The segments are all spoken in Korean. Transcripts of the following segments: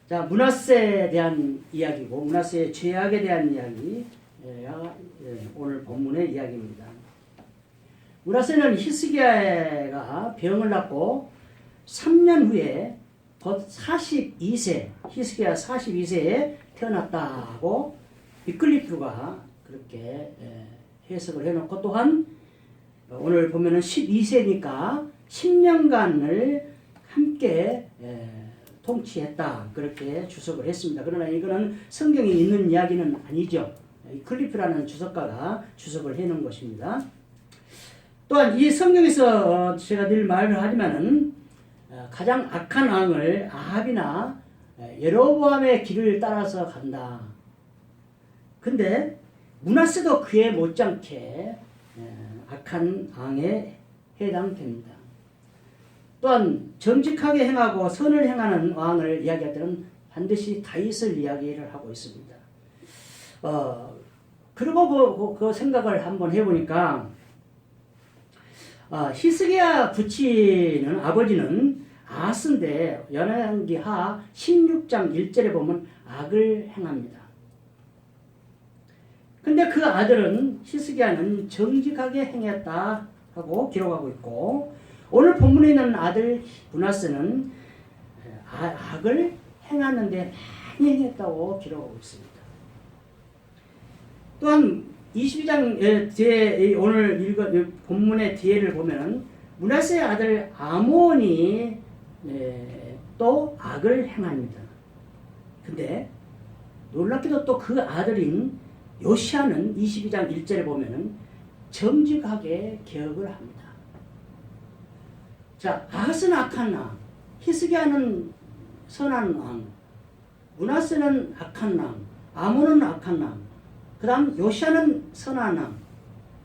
자, 므낫세에 대한 이야기고 므낫세의 죄악에 대한 이야기가 오늘 본문의 이야기입니다. 므낫세는 히스기야가 병을 낳고 3년 후에 곧 42세, 히스기야 42세에 태어났다고 비클리프가 그렇게 해석을 해놓고, 또한 오늘 보면은 12세니까 10년간을 함께 통치했다, 그렇게 주석을 했습니다. 그러나 이거는 성경에 있는 이야기는 아니죠. 클리프라는 주석가가 주석을 해놓은 것입니다. 또한 이 성경에서 제가 늘 말을 하지만은 가장 악한 왕을 아합이나 여로보암의 길을 따라서 간다. 근데 므낫세도 그에 못지않게 악한 왕에 해당됩니다. 또한 정직하게 행하고 선을 행하는 왕을 이야기할 때는 반드시 다윗을 이야기를 하고 있습니다. 그러고 그 생각을 한번 해보니까 히스기야 부친은 아버지는 아하스인데 열왕기하 16장 1절에 보면 악을 행합니다. 근데 그 아들은 히스기야는 정직하게 행했다 하고 기록하고 있고, 오늘 본문에 있는 아들 므낫세는 악을 행하는데 많이 행했다고 기록하고 있습니다. 또한 22장 뒤에 오늘 읽은 본문의 뒤에를 보면 므낫세의 아들 아몬이 또 악을 행합니다. 근데 놀랍게도 또 그 아들인 요시야는 22장 1절에 보면 정직하게 개혁을 합니다. 자, 아하스는 악한 왕, 히스기야는 선한 왕, 므낫세는 악한 왕, 아몬은 악한 왕, 그 다음 요시야는 선한 왕.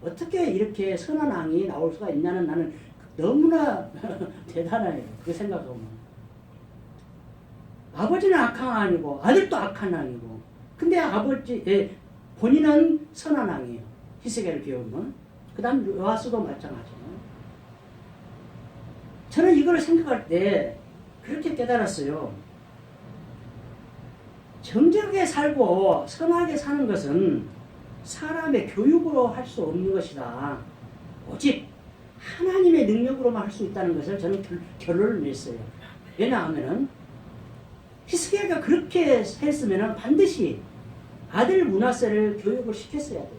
어떻게 이렇게 선한 왕이 나올 수가 있냐는, 나는 너무나 대단해요. 그 생각하면. 아버지는 악한 왕이고 아들도 악한 왕이고, 근데 본인은 선한 왕이에요. 히스기야를 비우면. 그 다음 요아스도 마찬가지예요. 저는 이걸 생각할 때 그렇게 깨달았어요. 정직하게 살고 선하게 사는 것은 사람의 교육으로 할 수 없는 것이다. 오직 하나님의 능력으로만 할 수 있다는 것을 저는 결론을 냈어요. 왜냐하면 히스기야가 그렇게 했으면 반드시 아들 므낫세를 교육을 시켰어야 돼요.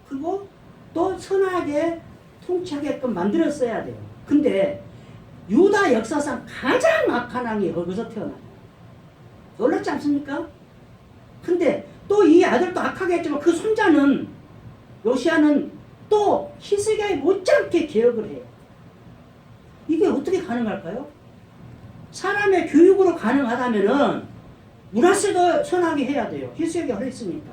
그리고 또 선하게 통치하게끔 만들었어야 돼요. 근데 유다 역사상 가장 악한 왕이 거기서 태어나요. 놀랍지 않습니까? 근데 또 이 아들도 악하게 했지만 그 손자는 요시야는 또 히스기야에 못지않게 개혁을 해요. 이게 어떻게 가능할까요? 사람의 교육으로 가능하다면은 므낫세도 선하게 해야 돼요. 히스기야가 그랬으니까.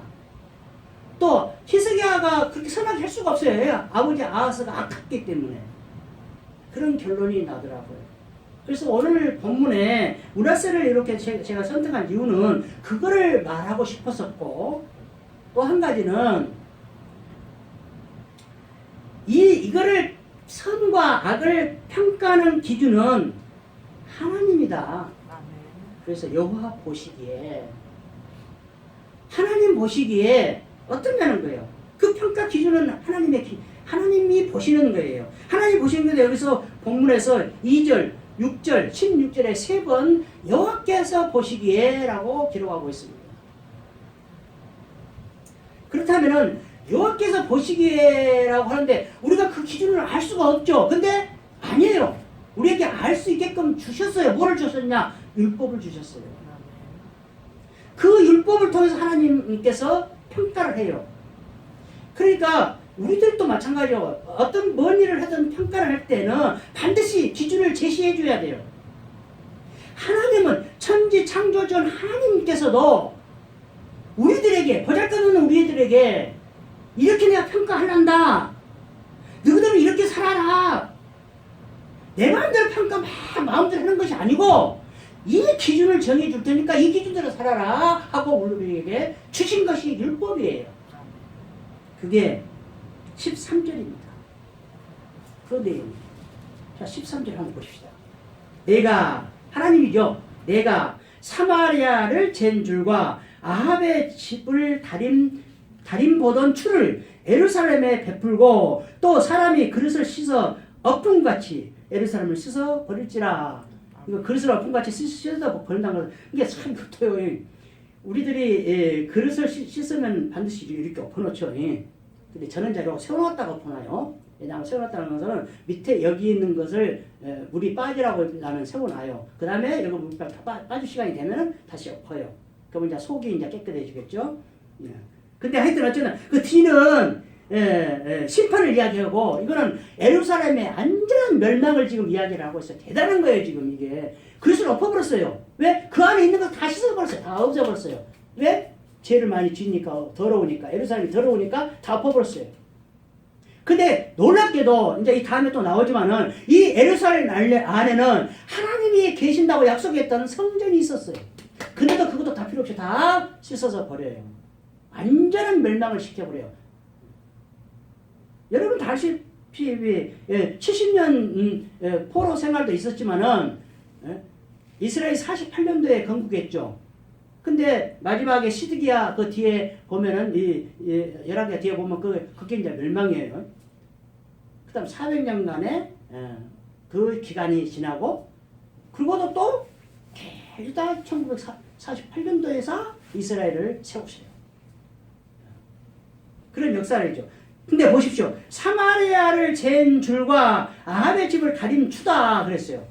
또 히스기야가 그렇게 선하게 할 수가 없어요. 아버지 아하스가 악했기 때문에. 그런 결론이 나더라고요. 그래서 오늘 본문에 므낫세를 이렇게 제가 선택한 이유는 그거를 말하고 싶었었고, 또 한 가지는 이거를 선과 악을 평가하는 기준은 하나님이다. 그래서 여호와 보시기에, 하나님 보시기에 어떠냐는 거예요. 그 평가 기준은 하나님이 보시는 거예요. 하나님 보시는 건데, 여기서 본문에서 2절, 6절, 16절에 3번 여호와께서 보시기에 라고 기록하고 있습니다. 그렇다면은 여호와께서 보시기에라고 하는데 우리가 그 기준을 알 수가 없죠. 근데 아니에요. 우리에게 알 수 있게끔 주셨어요. 뭐를 주셨냐? 율법을 주셨어요. 그 율법을 통해서 하나님께서 평가를 해요. 그러니까 우리들도 마찬가지로 어떤 뭔 일을 하든 평가를 할 때는 반드시 기준을 제시해 줘야 돼요. 하나님은 천지 창조전 하나님께서도 우리들에게, 보잘것없는 우리들에게 이렇게 내가 평가하란다. 너희들은 이렇게 살아라. 내 마음대로 평가 막 마음대로 하는 것이 아니고 이 기준을 정해줄 테니까 이 기준대로 살아라 하고 우리에게 주신 것이 율법이에요. 그게 13절입니다. 그 내용입니다. 자, 13절 한번 보십시다. 내가, 하나님이죠. 내가 사마리아를 잰 줄과 아합의 집을 다림 보던 추를 예루살렘에 베풀고 또 사람이 그릇을 씻어 엎음같이 예루살렘을 씻어 버릴지라. 이거 그릇을 엎음같이 씻어 버린다는 거 이게 참 좋대요. 우리들이 그릇을 씻으면 반드시 이렇게 엎어놓죠. 근데 저는 이제 세워놨다가 엎어놔요. 왜냐하면 세워놨다는 것은 밑에 여기 있는 것을 물이 빠지라고 나는 세워놔요. 그 다음에 여기 물이 빠질 시간이 되면 다시 엎어요. 그러면 이제 속이 이제 깨끗해지겠죠. 예. 근데 하여튼 어쨌든 그 뒤는 심판을 이야기하고 이거는 예루살렘의 안전한 멸망을 지금 이야기를 하고 있어요. 대단한 거예요 지금 이게. 그릇을 엎어버렸어요. 왜? 그 안에 있는 거 다 씻어버렸어요. 다 없애버렸어요. 왜? 죄를 많이 지니까 더러우니까 예루살렘이 더러우니까 다 엎어버렸어요. 근데 놀랍게도 이제 이 다음에 또 나오지만은 이 예루살렘 안에는 하나님이 계신다고 약속했던 성전이 있었어요. 근데도 그것도 다 필요 없이 다 씻어서 버려요. 완전한 멸망을 시켜버려요. 여러분 다 아시다시피 70년 포로 생활도 있었지만은 이스라엘이 48년도에 건국했죠. 근데 마지막에 시드기야 그 뒤에 보면은 열왕기야 뒤에 보면 그게 이제 멸망이에요. 그다음 400년간의 그 기간이 지나고 그리고도 또 일단 1948년도에서 이스라엘을 세우세요. 그런 역사를죠. 근데 보십시오. 사마리아를 잰 줄과 아합의 집을 가린 추다 그랬어요.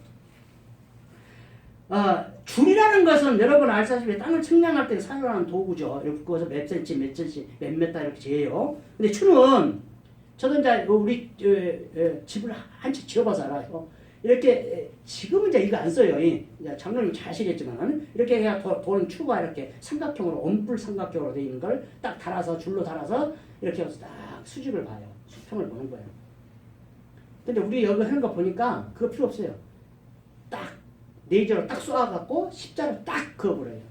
줄이라는 것은 여러분 알다시피 땅을 측량할 때 사용하는 도구죠. 이렇게 그어서 몇 센치, 몇 센치, 몇 메타 이렇게 재요. 근데 추는 저도 이제 우리 집을 한 채 지어봐서 알아요. 이렇게 지금은 이제 이거 안 써요. 이제 장로님 잘 아시겠지만 이렇게 그냥 도는 추가 이렇게 삼각형으로 온뿔 삼각형으로 되어 있는 걸 딱 달아서 줄로 달아서 이렇게 해서 딱 수직을 봐요. 수평을 보는 거예요. 근데 우리 여기 하는 거 보니까 그거 필요 없어요. 딱 레이저로 딱 쏘아갖고 십자로 딱 그어버려요.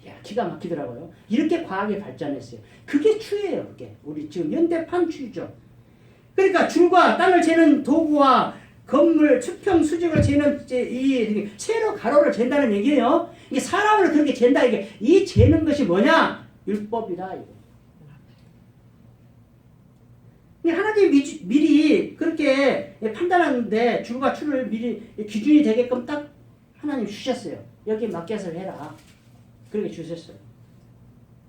야, 기가 막히더라고요. 이렇게 과학이 발전했어요. 그게 추예요. 그게 우리 지금 현대판 추죠. 그러니까 줄과 땅을 재는 도구와 건물 수평 수직을 재는 이 세로 가로를 잰다는 얘기예요. 이게 사람을 그렇게 잰다. 이게 이 재는 것이 뭐냐? 율법이다. 이거. 하나님이 미리 그렇게 판단하는데 줄과 추를 미리 기준이 되게끔 딱 하나님 주셨어요. 여기 맡겨서 해라. 그렇게 주셨어요.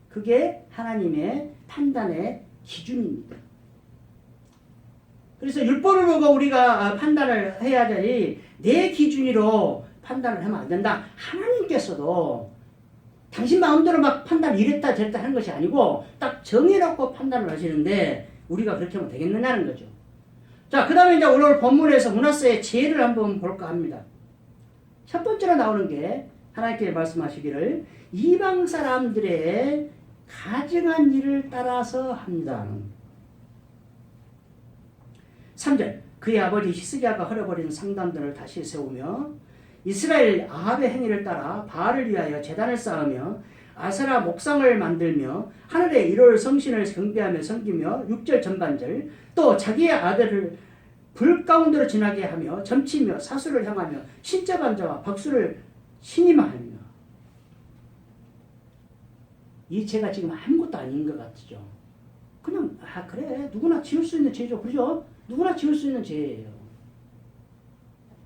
그게 하나님의 판단의 기준입니다. 그래서 율법을 보고 우리가 판단을 해야 되니 내 기준으로 판단을 하면 안 된다. 하나님께서도 당신 마음대로 막 판단 이랬다 저랬다 하는 것이 아니고 딱 정해놓고 판단을 하시는데 우리가 그렇게 하면 되겠느냐는 거죠. 자, 그 다음에 이제 오늘 본문에서 므낫세의 죄를 한번 볼까 합니다. 첫 번째로 나오는 게 하나님께 말씀하시기를 이방 사람들의 가증한 일을 따라서 합니다. 3절 그의 아버지 히스기야가 헐어버린 상단들을 다시 세우며 이스라엘 아합의 행위를 따라 바알을 위하여 제단을 쌓으며 아세라 목상을 만들며 하늘의 1월 성신을 경배하며 섬기며 6절 전반절 또 자기의 아들을 불 가운데로 지나게 하며 점치며 사수를 향하며 신접한 자와 박수를 신임하며 이 죄가 지금 아무것도 아닌 것 같죠. 그냥 그래 누구나 지을 수 있는 죄죠. 그죠? 누구나 지을 수 있는 죄예요.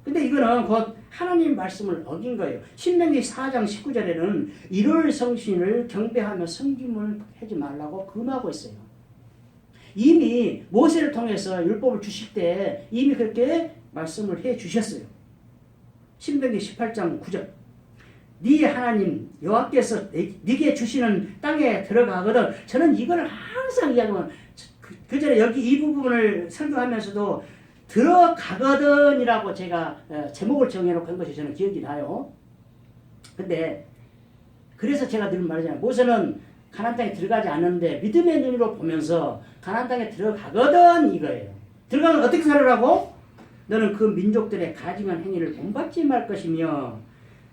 근데 이거는 곧 하나님 말씀을 어긴 거예요. 신명기 4장 19절에는 1월 성신을 경배하며 섬김을 하지 말라고 금하고 있어요. 이미 모세를 통해서 율법을 주실 때 이미 그렇게 말씀을 해 주셨어요. 신명기 18장 9절 네 하나님 여호와께서 네게 주시는 땅에 들어가거든. 저는 이거를 항상 이야기하면 그 전에 여기 이 부분을 설교하면서도 들어가거든이라고 제가 제목을 정해놓고 한 것이 저는 기억이 나요. 근데 그래서 제가 늘 말하잖아요. 모세는 가나안 땅에 들어가지 않는데 믿음의 눈으로 보면서 가나안 땅에 들어가거든 이거예요. 들어가면 어떻게 살으라고? 너는 그 민족들의 가증한 행위를 본받지 말 것이며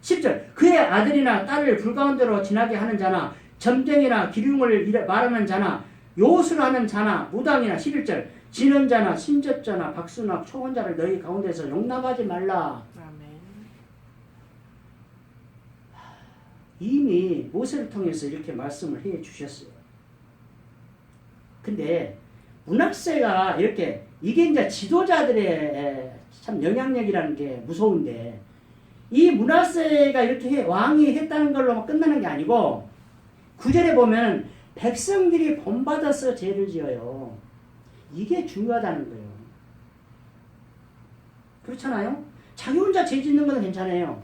10절 그의 아들이나 딸을 불 가운데로 지나게 하는 자나 점쟁이나 기륭을 말하는 자나 요술하는 자나 무당이나 11절 지는 자나 신접자나 박수나 초혼자를 너희 가운데서 용납하지 말라. 아멘. 이미 모세를 통해서 이렇게 말씀을 해 주셨어요. 근데 므낫세가 이렇게 이게 이제 지도자들의 참 영향력이라는 게 무서운데 이 므낫세가 이렇게 왕이 했다는 걸로 끝나는 게 아니고 9절에 보면 백성들이 본받아서 죄를 지어요. 이게 중요하다는 거예요. 그렇잖아요? 자기 혼자 죄 짓는 건 괜찮아요.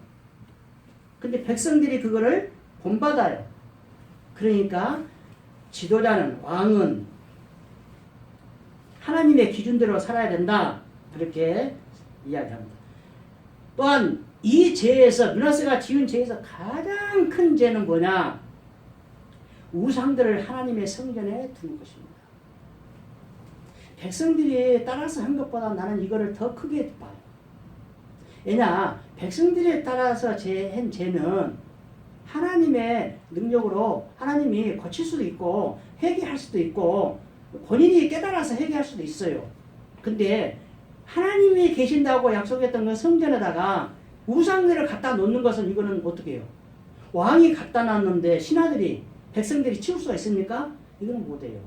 근데 백성들이 그거를 본받아요. 그러니까 지도자는, 왕은 하나님의 기준대로 살아야 된다. 그렇게 이야기합니다. 또한 이 죄에서, 므낫세가 지은 죄에서 가장 큰 죄는 뭐냐? 우상들을 하나님의 성전에 두는 것입니다. 백성들이 따라서 한 것보다 나는 이거를 더 크게 봐요. 왜냐? 백성들에 따라서 한 죄는 하나님의 능력으로 하나님이 고칠 수도 있고 회개할 수도 있고 본인이 깨달아서 회개할 수도 있어요. 근데 하나님이 계신다고 약속했던 그 성전에다가 우상들을 갖다 놓는 것은 이거는 어떻게 해요? 왕이 갖다 놨는데 신하들이 백성들이 치울 수가 있습니까? 이거는 못해요.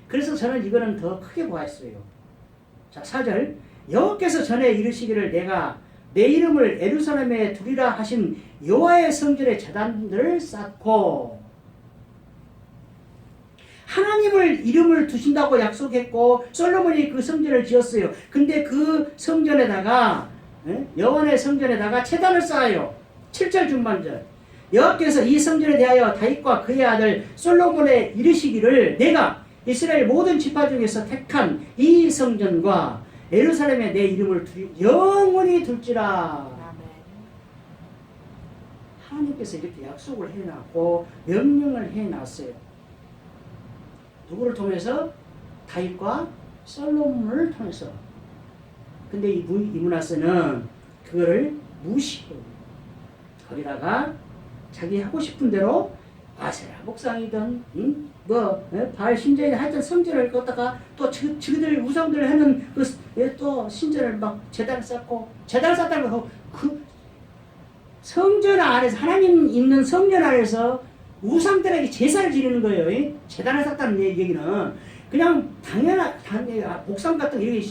그래서 저는 이거는 더 크게 보았어요. 자, 4절. 여호와께서 전에 이르시기를 내가 내 이름을 예루살렘에 두리라 하신 여호와의 성전에 제단들을 쌓고 하나님을 이름을 두신다고 약속했고 솔로몬이 그 성전을 지었어요. 근데 그 성전에다가 여호와의 성전에다가 제단을 쌓아요. 7절 중반절. 여호와께서 이 성전에 대하여 다윗과 그의 아들 솔로몬에 이르시기를 내가 이스라엘 모든 지파 중에서 택한 이 성전과 예루살렘에 내 이름을 영원히 둘지라. 하나님께서 이렇게 약속을 해놨고 명령을 해놨어요. 누구를 통해서? 다윗과 솔로몬을 통해서. 근데 이 므낫세는 그거를 무시해요. 거기다가 자기 하고 싶은 대로 아세라 목상이든 바알 신전이든 하여튼 성전을 걷다가 또 저들 우상들을 하는 또 신전을 막 제단을 쌓고 제단을 쌓다는 거 그 성전 안에서 하나님 있는 성전 안에서 우상들에게 제사를 지르는 거예요. 제단을 쌓다는 얘기는 그냥 당연한 목상 같은 이렇게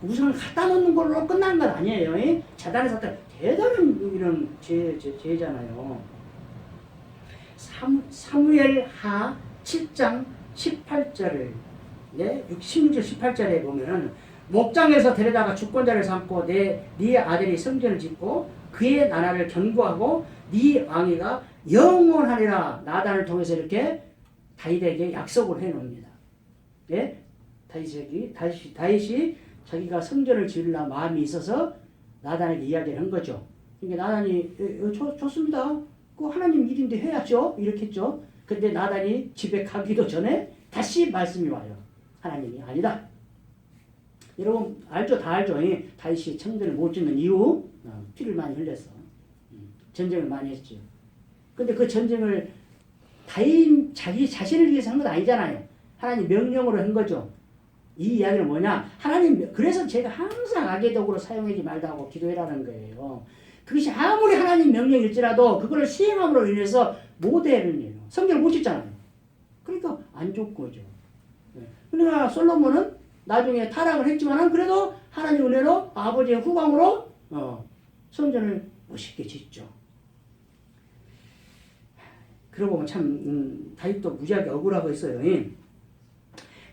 우상을 갖다 놓는 걸로 끝나는 건 아니에요. 제단을 쌓다 대단한 이런 죄잖아요. 사무엘하 7장 18절을 16절 18절에 보면은 목장에서 데려다가 주권자를 삼고 네 아들이 성전을 짓고 그의 나라를 견고하고 네 왕위가 영원하리라. 나단을 통해서 이렇게 다윗에게 약속을 해놓습니다. 예? 다윗이 자기가 성전을 지으려 마음이 있어서 나단에게 이야기를 한 거죠. 그러니까 나단이 좋습니다. 그 하나님 일인데 해야죠. 이렇게 했죠. 근데 나단이 집에 가기도 전에 다시 말씀이 와요. 하나님이 아니다. 여러분 알죠? 다 알죠? 다윗이 성전을 못 짓는 이유 피를 많이 흘렸어. 전쟁을 많이 했죠. 근데 그 전쟁을 다윗 자기 자신을 위해서 한 건 아니잖아요. 하나님 명령으로 한 거죠. 이 이야기는 뭐냐? 하나님 그래서 제가 항상 악의 도구로 사용하지 말라고 기도해라는 거예요. 그것이 아무리 하나님 명령일지라도 그걸 시행함으로 인해서 모델을 해요. 성전을 못 짓잖아요. 그러니까 안 좋은 거죠. 그러나 솔로몬은 나중에 타락을 했지만 그래도 하나님 은혜로 아버지의 후광으로 성전을 멋있게 짓죠. 그러고 보면 참 다윗도 무지하게 억울하고 있어요.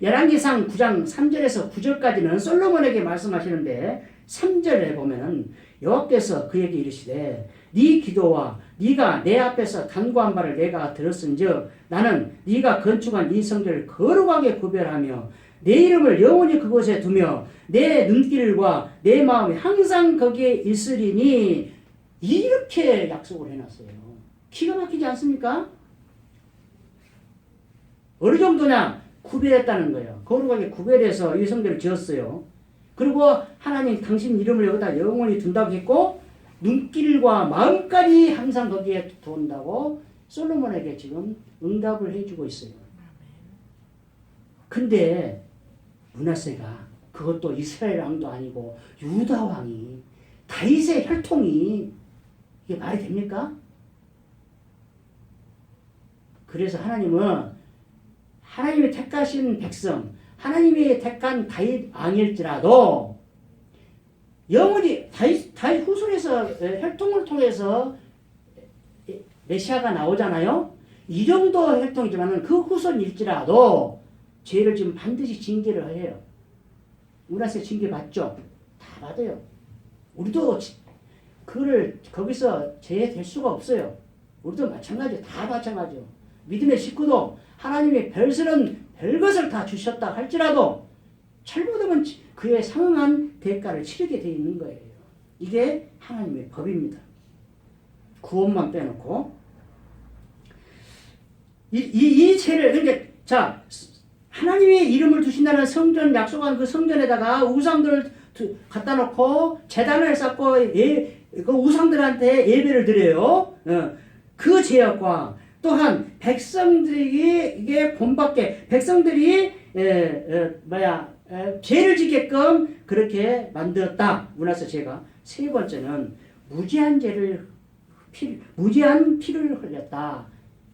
열왕기상 9장 3절에서 9절까지는 솔로몬에게 말씀하시는데 3절에 보면은 여호와께서 그에게 이르시되 네 기도와 네가 내 앞에서 간구한 바를 내가 들었은즉 나는 네가 건축한 이 성전을 거룩하게 구별하며 내 이름을 영원히 그곳에 두며 내 눈길과 내 마음이 항상 거기에 있으리니 이렇게 약속을 해놨어요. 기가 막히지 않습니까? 어느 정도냐? 구별했다는 거예요. 거룩하게 구별해서 이 성전을 지었어요. 그리고 하나님 당신 이름을 여기다 영원히 둔다고 했고 눈길과 마음까지 항상 거기에 둔다고 솔로몬에게 지금 응답을 해주고 있어요. 근데 므낫세가 그것도 이스라엘 왕도 아니고 유다 왕이 다윗의 혈통이 이게 말이 됩니까? 그래서 하나님은 하나님이 택하신 백성, 하나님이 택한 다윗 왕일지라도 영원히 다윗 후손에서 혈통을 통해서 메시아가 나오잖아요. 이 정도 혈통이지만 그 후손일지라도 죄를 지금 반드시 징계를 해요. 문하세 징계 받죠? 다 받아요. 우리도 그거를 거기서 제외될 수가 없어요. 우리도 마찬가지예요. 다 마찬가지예요. 믿음의 식구도 하나님이 별것을 다 주셨다 할지라도 잘못하면 그에 상응한 대가를 치르게 되어 있는 거예요. 이게 하나님의 법입니다. 구원만 빼놓고 이 죄를 그러니까 자 하나님의 이름을 두신다는 성전 약속한 그 성전에다가 우상들을 갖다 놓고 제단을 쌓고 그 우상들한테 예배를 드려요. 그 죄악과 또한 백성들이 이게 본받게 백성들이 죄를 짓게끔 그렇게 만들었다. 문하세 죄가 세 번째는 무지한 피를 흘렸다.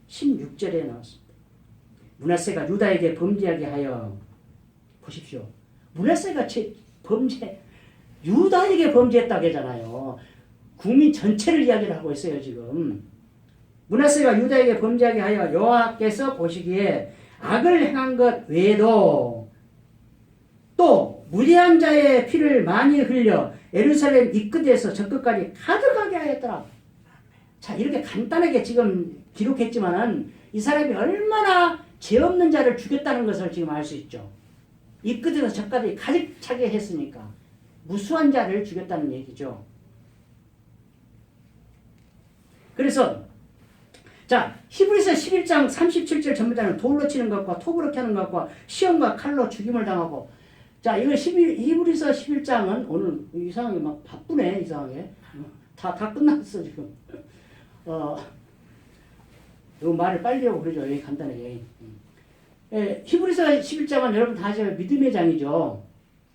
16절에 나왔습니다. 문하세가 유다에게 범죄하게 하여 보십시오. 문하세가 유다에게 범죄했다고 하잖아요. 국민 전체를 이야기를 하고 있어요. 지금 문하세가 유다에게 범죄하게 하여 여호와께서 보시기에 악을 행한 것 외에도 또 무리한 자의 피를 많이 흘려 예루살렘 입끝에서 저끝까지 가득하게 하였더라. 자, 이렇게 간단하게 지금 기록했지만은 이 사람이 얼마나 죄 없는 자를 죽였다는 것을 지금 알 수 있죠. 입끝에서 저까지 가득 차게 했으니까 무수한 자를 죽였다는 얘기죠. 그래서 자, 히브리서 11장 37절 전부자는 돌로 치는 것과 톱으로 캐는 것과 시험과 칼로 죽임을 당하고 자, 이거 히브리서 11장은 오늘 이상하게 막 바쁘네, 이상하게. 다 끝났어, 지금. 요 말을 빨리 하고 그러죠, 여기 간단하게. 히브리서 11장은 여러분 다 아시죠? 믿음의 장이죠.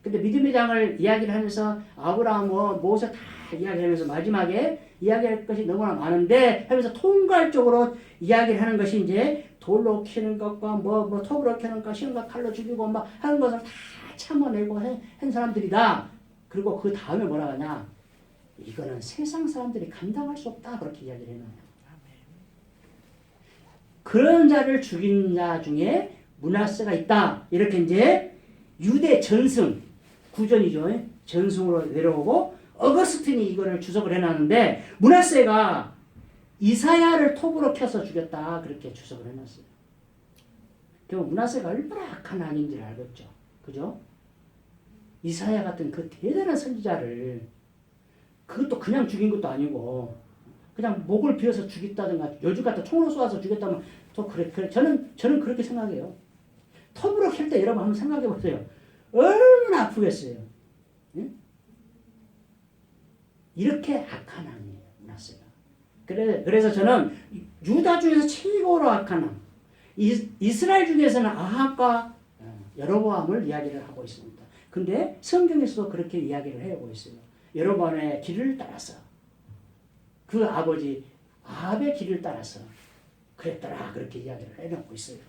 근데 믿음의 장을 이야기를 하면서 아브라함, 모세 다 이야기하면서 마지막에 이야기할 것이 너무나 많은데 하면서 통괄적으로 이야기를 하는 것이 이제 돌로 캐는 것과 톱으로 캐는 것, 시험과 칼로 죽이고 막 하는 것을 다 참아내고 한 사람들이다. 그리고 그 다음에 뭐라 하냐? 이거는 세상 사람들이 감당할 수 없다. 그렇게 이야기를 해놔요. 그런 자를 죽인 자 중에 문하세가 있다. 이렇게 이제 유대 전승, 구전이죠. 전승으로 내려오고 어거스틴이 이거를 주석을 해놨는데 문하세가 이사야를 톱으로 켜서 죽였다. 그렇게 주석을 해놨어요. 결국 문하세가 얼마나 악한 아닌지를 알겠죠. 그죠? 이사야 같은 그 대단한 선지자를 그것도 그냥 죽인 것도 아니고 그냥 목을 비워서 죽였다든가 요즘 같은 총으로 쏘아서 죽였다면 또 그래 저는 그렇게 생각해요. 톱으로 캘 때 여러분 한번 생각해 보세요. 얼마나 아프겠어요. 응? 이렇게 악한 왕이에요. 문하세가. 그래서 저는 유다 중에서 최고로 악한 왕, 이스라엘 중에서는 아합과 여로보암을 이야기를 하고 있습니다. 근데 성경에서도 그렇게 이야기를 하고 있어요. 여로보암의 길을 따라서 그 아버지 아합의 길을 따라서 그랬더라 그렇게 이야기를 해놓고 있어요.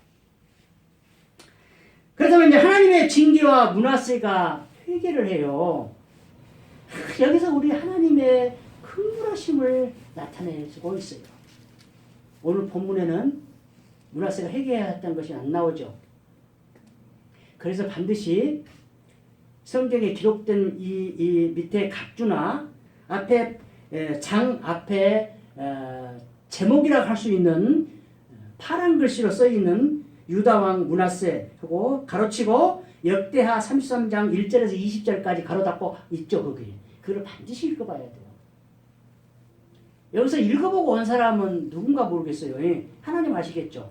그렇다면 이제 하나님의 징계와 문하세가 회개를 해요. 여기서 우리 하나님의 긍휼하심을 나타내고 있어요. 오늘 본문에는 문하세가 회개해야 했던 것이 안 나오죠. 그래서 반드시 성경에 기록된 이 밑에 각주나 앞에 장 앞에 제목이라고 할 수 있는 파란 글씨로 써 있는 유다왕 문하세하고 가로치고 역대하 33장 1절에서 20절까지 가로 닫고 있죠. 거기. 그걸 반드시 읽어봐야 돼요. 여기서 읽어보고 온 사람은 누군가 모르겠어요. 하나님 아시겠죠?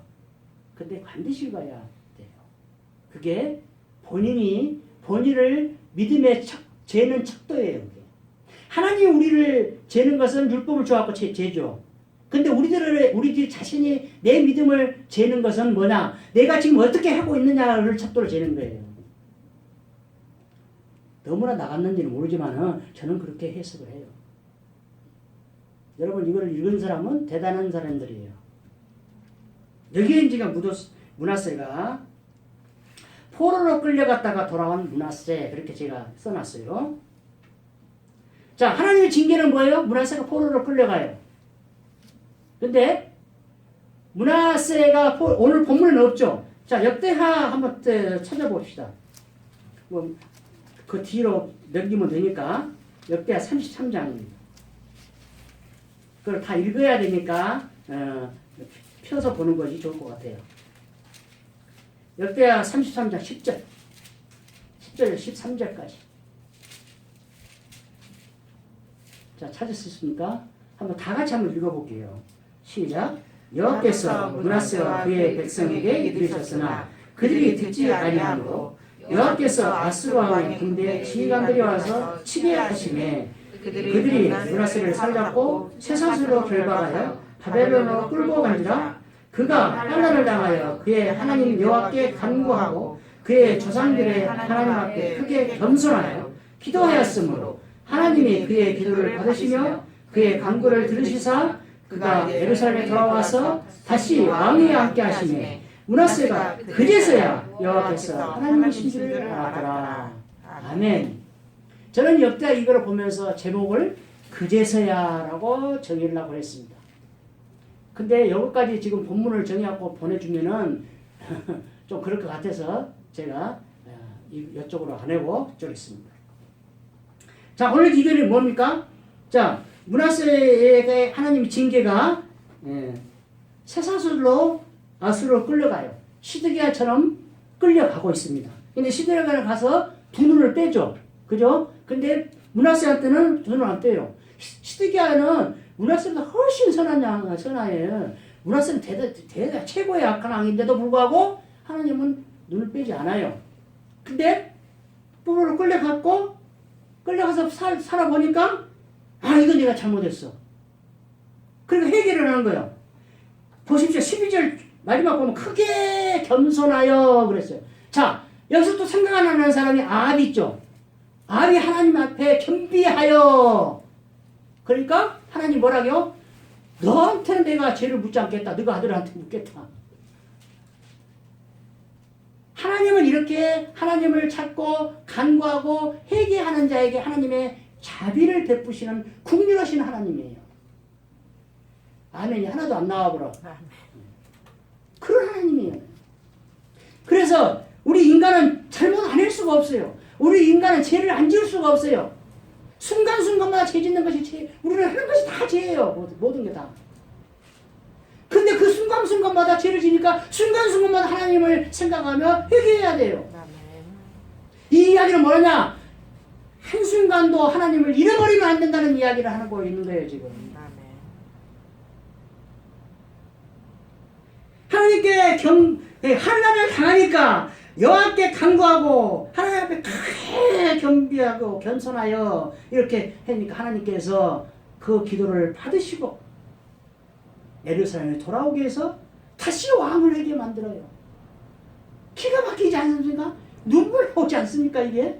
근데 반드시 읽어야 돼요. 그게 본인을 믿음의 재는 척도예요. 하나님이 우리를 재는 것은 율법을 줘갖고 재죠. 근데 우리들 자신이 내 믿음을 재는 것은 뭐냐? 내가 지금 어떻게 하고 있느냐를 척도를 재는 거예요. 너무나 나갔는지는 모르지만 저는 그렇게 해석을 해요. 여러분 이거를 읽은 사람은 대단한 사람들이에요. 여기에 이제 므낫세가 포로로 끌려갔다가 돌아온 므낫세 그렇게 제가 써놨어요. 자, 하나님의 징계는 뭐예요? 므낫세가 포로로 끌려가요. 근데 므낫세가 오늘 본문에는 없죠. 자, 역대하 한번 찾아봅시다. 뭐 그 뒤로 넘기면 되니까 역대하 33장입니다. 그걸 다 읽어야 되니까 펴서 보는 것이 좋을 것 같아요. 역대하 33장 10절 10절 13절까지 자, 찾으셨습니까? 한번 다 같이 한번 읽어볼게요. 시작. 여호와께서 므낫세와 그의 백성에게 이르셨으나 그들이 듣지 아니하므로 여호와께서 아수르 왕의 군대 지휘관들이 와서 치게 하시매 그들이 므낫세를 살잡고 쇠사슬로 결박하여 바벨론으로 끌고 간지라. 그가 환난을 당하여 그의 하나님 여호와께 간구하고 그의 조상들의 하나님 앞에 크게 겸손하여 기도하였으므로 하나님이 그의 기도를 받으시며 그의 간구를 들으시사 그가 예루살렘에 돌아와서 다시 왕위에 앉게 하시매 므낫세가 그제서야 여호와께서 하나님이신 줄을 알았더라. 아멘. 저는 역대하 이걸 보면서 제목을 그제서야라고 정의하려고 했습니다. 근데 여기까지 지금 본문을 정의하고 보내주면은 좀 그럴 것 같아서 제가 이쪽으로 안 하고 이쪽에 있습니다. 자, 오늘 이견이 뭡니까? 자, 므낫세에게 하나님의 징계가 쇠사슬로 아수르로 끌려가요. 시드기야처럼 끌려가고 있습니다. 근데 시드기야가 가서 두 눈을 빼죠. 그죠? 근데 므낫세한테는 두 눈을 안 빼요. 시드기야는 므낫세보다 훨씬 선하예요. 므낫세는 최고의 악한 왕인데도 불구하고 하나님은 눈을 빼지 않아요. 근데 포로로 끌려가서 살아보니까 이건 내가 잘못했어. 그러니까 회개를 하는 거예요. 보십시오. 12절 마지막 보면 크게 겸손하여 그랬어요. 자, 여기서 또 생각 안 하는 사람이 아합이 있죠. 아합이 하나님 앞에 겸비하여. 그러니까 하나님 뭐라고요? 너한테는 내가 죄를 묻지 않겠다. 너가 아들한테 묻겠다. 하나님은 이렇게 하나님을 찾고 간구하고 회개하는 자에게 하나님의 자비를 베푸시는 국률하신 하나님이에요. 아멘이 하나도 안 나와버려. 그런 하나님이에요. 그래서 우리 인간은 잘못 안 할 수가 없어요. 우리 인간은 죄를 안 지을 수가 없어요. 순간순간마다 죄 짓는 것이 죄, 우리는 하는 것이 다 죄예요. 모든 게 다. 근데 그 순간순간마다 죄를 지니까 순간순간마다 하나님을 생각하며 회개해야 돼요. 이 이야기는 뭐냐? 한순간도 하나님을 잃어버리면 안 된다는 이야기를 하고 있는 거예요, 지금. 하나님께 환난을 당하니까 여호와께 간구하고 하나님 앞에 크게 겸비하고 겸손하여 이렇게 하니까 하나님께서 그 기도를 받으시고 예루살렘에 돌아오게 해서 다시 왕을 하게 만들어요. 기가 막히지 않습니까? 눈물 나오지 않습니까 이게?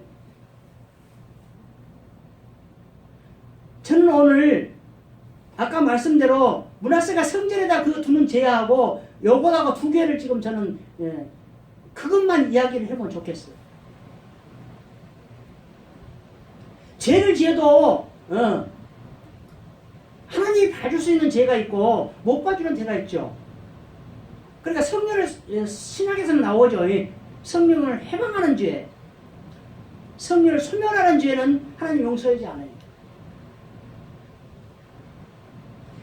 저는 오늘 아까 말씀대로 므낫세가 성전에다 그거 두는 제하고 요거다가 두 개를 지금 저는 그것만 이야기를 해보면 좋겠어요. 죄를 지어도 하나님이 봐줄 수 있는 죄가 있고 못 봐주는 죄가 있죠. 그러니까 성령을 신학에서는 나오죠. 성령을 해방하는 죄, 성령을 소멸하는 죄는 하나님 용서하지 않아요.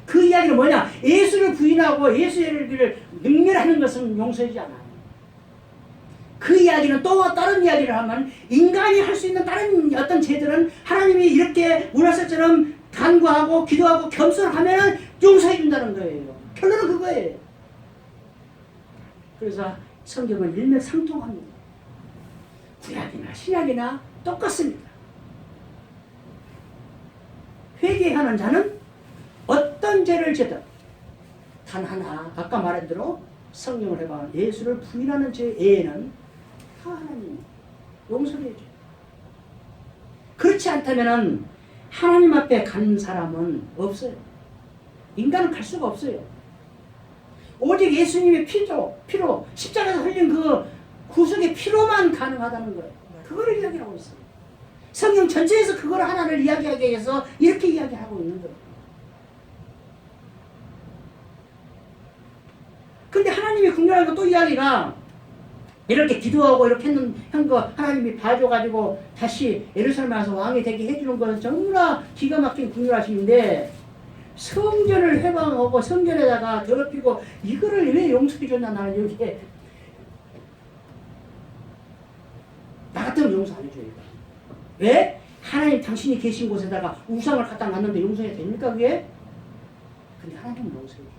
그 이야기는 뭐냐? 예수를 부인하고 예수를 능멸하는 것은 용서하지 않아요. 그 이야기는 또 다른 이야기를 하면 인간이 할 수 있는 다른 어떤 죄들은 하나님이 이렇게 므낫세처럼 간구하고 기도하고 겸손하면 용서해 준다는 거예요. 결론은 그거예요. 그래서 성경은 일맥상통합니다. 구약이나 신약이나 똑같습니다. 회개하는 자는 어떤 죄를 지든 단 하나 아까 말한 대로 성령을 해봐 예수를 부인하는 죄 외에는 다 하나님 용서를 해줘요. 그렇지 않다면 하나님 앞에 간 사람은 없어요. 인간은 갈 수가 없어요. 오직 예수님의 피로 십자가에서 흘린 그 구속의 피로만 가능하다는 거예요. 그거를 이야기하고 있어요. 성경 전체에서 그걸 하나를 이야기하기 위해서 이렇게 이야기하고 있는 거예요. 근데 하나님이 궁금한 건 또 이야기가 이렇게 기도하고 이렇게 한 거 하나님이 봐줘가지고 다시 예루살렘에 와서 왕이 되게 해주는 것은 정말 기가 막힌 궁율하심인데 성전을 해방하고 성전에다가 더럽히고 이거를 왜 용서해줬나 나는 여기에 나 같으면 용서 안 해줘요. 왜? 하나님 당신이 계신 곳에다가 우상을 갖다 놨는데 용서해야 됩니까 그게? 근데 하나님은 용서해줘요.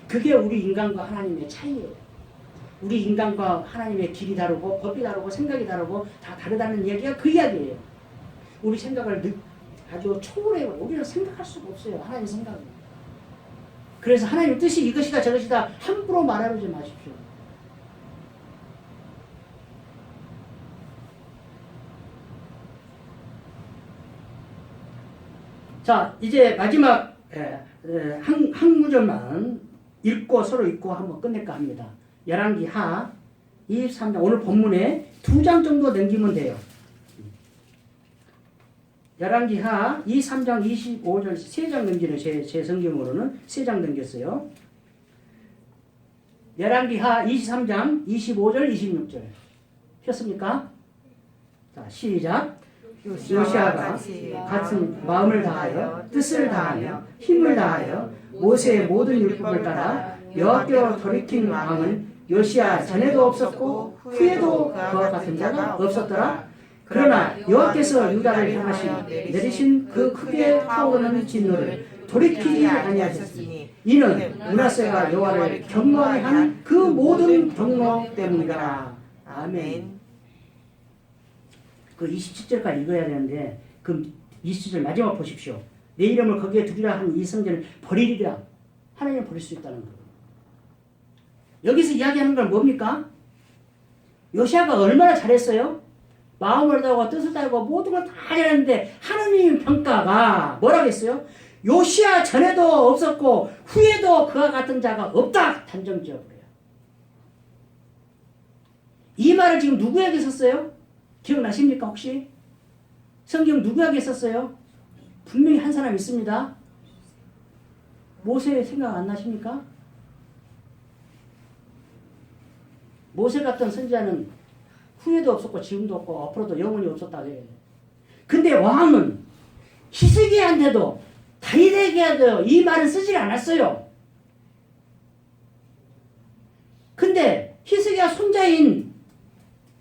그게 우리 인간과 하나님의 차이예요. 우리 인간과 하나님의 길이 다르고 법이 다르고 생각이 다르고 다 다르다는 이야기가 그 이야기예요. 우리 생각을 아주 초월해요. 우리는 생각할 수가 없어요. 하나님 생각은. 그래서 하나님 뜻이 이것이다 저것이다 함부로 말하지 마십시오. 자, 이제 마지막 한 구절만 읽고 서로 읽고 한번 끝낼까 합니다. 열왕기 하 23장 오늘 본문에 2장 정도 넘기면 돼요. 열왕기 하 23장 25절 3장 넘기는 제 성경으로는 3장 넘겼어요. 열왕기 하 23장 25절 26절 폈습니까? 자 시작. 요시아가 같은 마음을 다하여 뜻을 다하며 힘을 다하여 모세의 모든 율법을 따라 여호와께로 돌이킨 왕은 요시아 전에도 없었고 후에도 그와 같은 자가 없었더라. 그러나 여호와께서 유다를 향하시 내리신 그 크게 타오르는 진노를 돌이키지 아니하셨으니 이는 므낫세가 여호와를 경노하게 한 그 모든 경노 때문이라. 아멘. 그 27절까지 읽어야 되는데 그 27절 마지막 보십시오. 내 이름을 거기에 두리라 하는 이 성전을 버리리라. 하나님을 버릴 수 있다는 거예요. 여기서 이야기하는 건 뭡니까? 요시아가 얼마나 잘했어요? 마음을 다하고 뜻을 다하고 모든 걸 다 잘했는데 하나님 평가가 뭐라고 했어요? 요시아 전에도 없었고 후에도 그와 같은 자가 없다. 단정지어버려요. 이 말을 지금 누구에게 썼어요? 기억나십니까 혹시? 성경 누구에게 썼어요? 분명히 한 사람 있습니다. 모세 생각 안 나십니까? 모세 같은 선지자는 후에도 없었고 지금도 없고 앞으로도 영원히 없었다 그래요. 근데 왕은 히스기야한테도 다윗에게도 이 말은 쓰지 않았어요. 근데 히스기야 손자인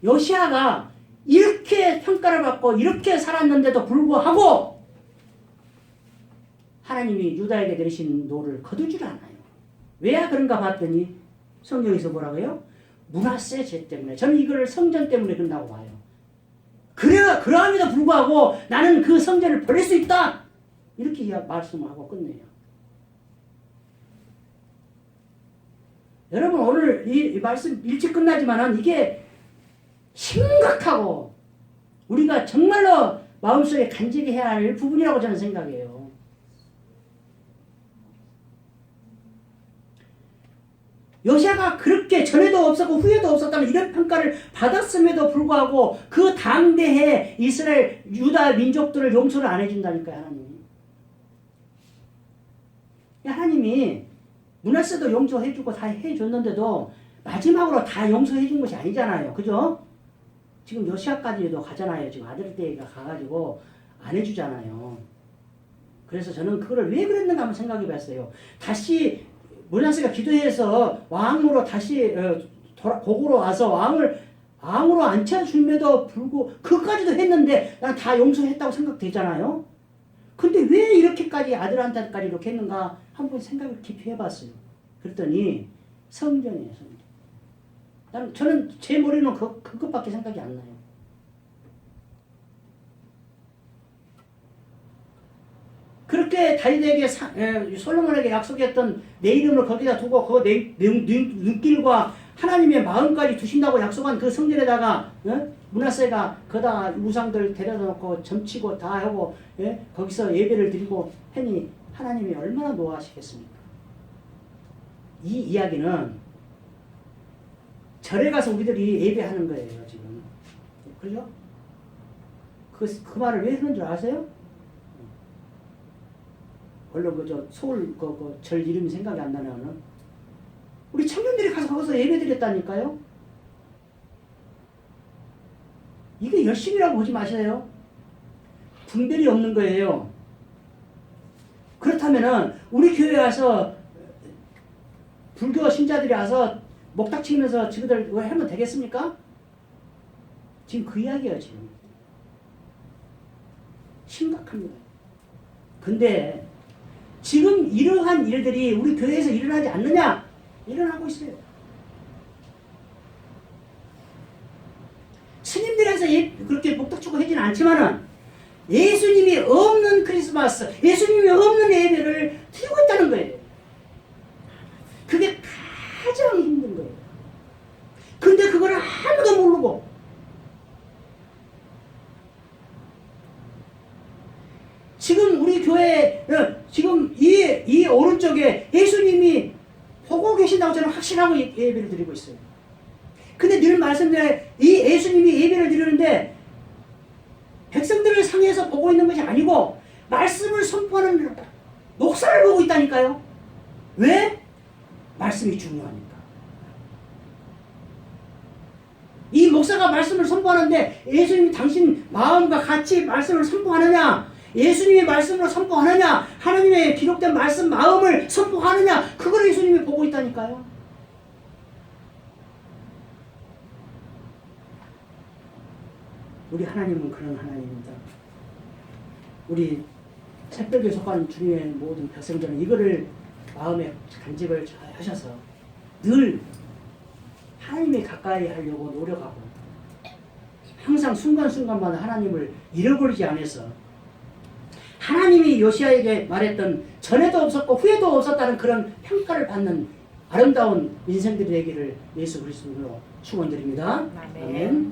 요시아가 이렇게 평가를 받고 이렇게 살았는데도 불구하고 하나님이 유다에게 내리신 노를 거두질 않아요. 왜 그런가 봤더니 성경에서 뭐라고요? 므낫세 죄 때문에. 저는 이걸 성전 때문에 그런다고 봐요. 그러함에도 불구하고 나는 그 성전을 버릴 수 있다. 이렇게 말씀을 하고 끝내요. 여러분 오늘 이 말씀 일찍 끝나지만은 이게 심각하고 우리가 정말로 마음속에 간직히 해야 할 부분이라고 저는 생각해요. 요시아가 그렇게 전에도 없었고 후에도 없었다는 이런 평가를 받았음에도 불구하고 그 당대에 이스라엘 유다 민족들을 용서를 안 해준다니까요. 하나님이. 하나님이 므낫세도 용서해주고 다 해줬는데도 마지막으로 다 용서해준 것이 아니잖아요. 그죠? 지금 요시아까지도 가잖아요. 지금 아들 때가 가가지고 안 해주잖아요. 그래서 저는 그거를 왜 그랬는가 한번 생각해 봤어요. 다시 므낫세가 기도해서 왕으로 다시 고구로 와서 왕으로 앉혀줌에도 불구하고 그까지도 했는데 난 다 용서했다고 생각되잖아요. 근데 왜 이렇게까지 아들한테까지 이렇게 했는가 한번 생각을 깊이 해봤어요. 그랬더니 성전이에요. 성전. 저는 제 머리는 그것밖에 생각이 안 나요. 그렇게 다윗에게 솔로몬에게 약속했던 내 이름을 거기다 두고 그 눈길과 하나님의 마음까지 두신다고 약속한 그 성전에다가 므낫세가 거기다 우상들 데려다 놓고 점치고 다 하고 거기서 예배를 드리고 했니 하나님이 얼마나 노하시겠습니까? 이 이야기는 절에 가서 우리들이 예배하는 거예요, 지금. 그죠? 그 말을 왜 하는 줄 아세요? 물론 서울 절 이름이 생각이 안 나면은 우리 청년들이 가서 거기서 예배 드렸다니까요. 이게 열심이라고 보지 마세요. 분별이 없는 거예요. 그렇다면은 우리 교회 와서 불교 신자들이 와서 목닥치면서 지그들 이거 하면 되겠습니까? 지금 그 이야기예요, 지금. 심각합니다. 근데 지금 이러한 일들이 우리 교회에서 일어나지 않느냐? 일어나고 있어요. 스님들에서 그렇게 목닥치고 하지는 않지만은 예수님이 없는 크리스마스, 예수님이 없는 예배를 드리고 있다는 거예요. 그게 가장 힘든 거예요. 근데 그걸 아무도 모르고 지금 우리 교회 지금 이 오른쪽에 예수님이 보고 계신다고 저는 확신하고 예배를 드리고 있어요. 근데 늘 말씀드려요. 이 예수님이 예배를 드리는데 백성들을 상해서 보고 있는 것이 아니고 말씀을 선포하는 목사를 보고 있다니까요. 왜? 말씀이 중요하니까. 이 목사가 말씀을 선포하는데 예수님이 당신 마음과 같이 말씀을 선포하느냐, 예수님의 말씀으로 선포하느냐, 하나님의 기록된 말씀 마음을 선포하느냐, 그걸 예수님이 보고 있다니까요. 우리 하나님은 그런 하나님입니다. 우리 새벽에 속한 주님의 모든 백성들은 이거를 마음에 간직을 잘 하셔서 늘 하나님에 가까이 하려고 노력하고 항상 순간순간마다 하나님을 잃어버리지 않아서 하나님이 요시야에게 말했던 전에도 없었고 후에도 없었다는 그런 평가를 받는 아름다운 인생들이 되기를 예수 그리스도로 축원드립니다. 아멘.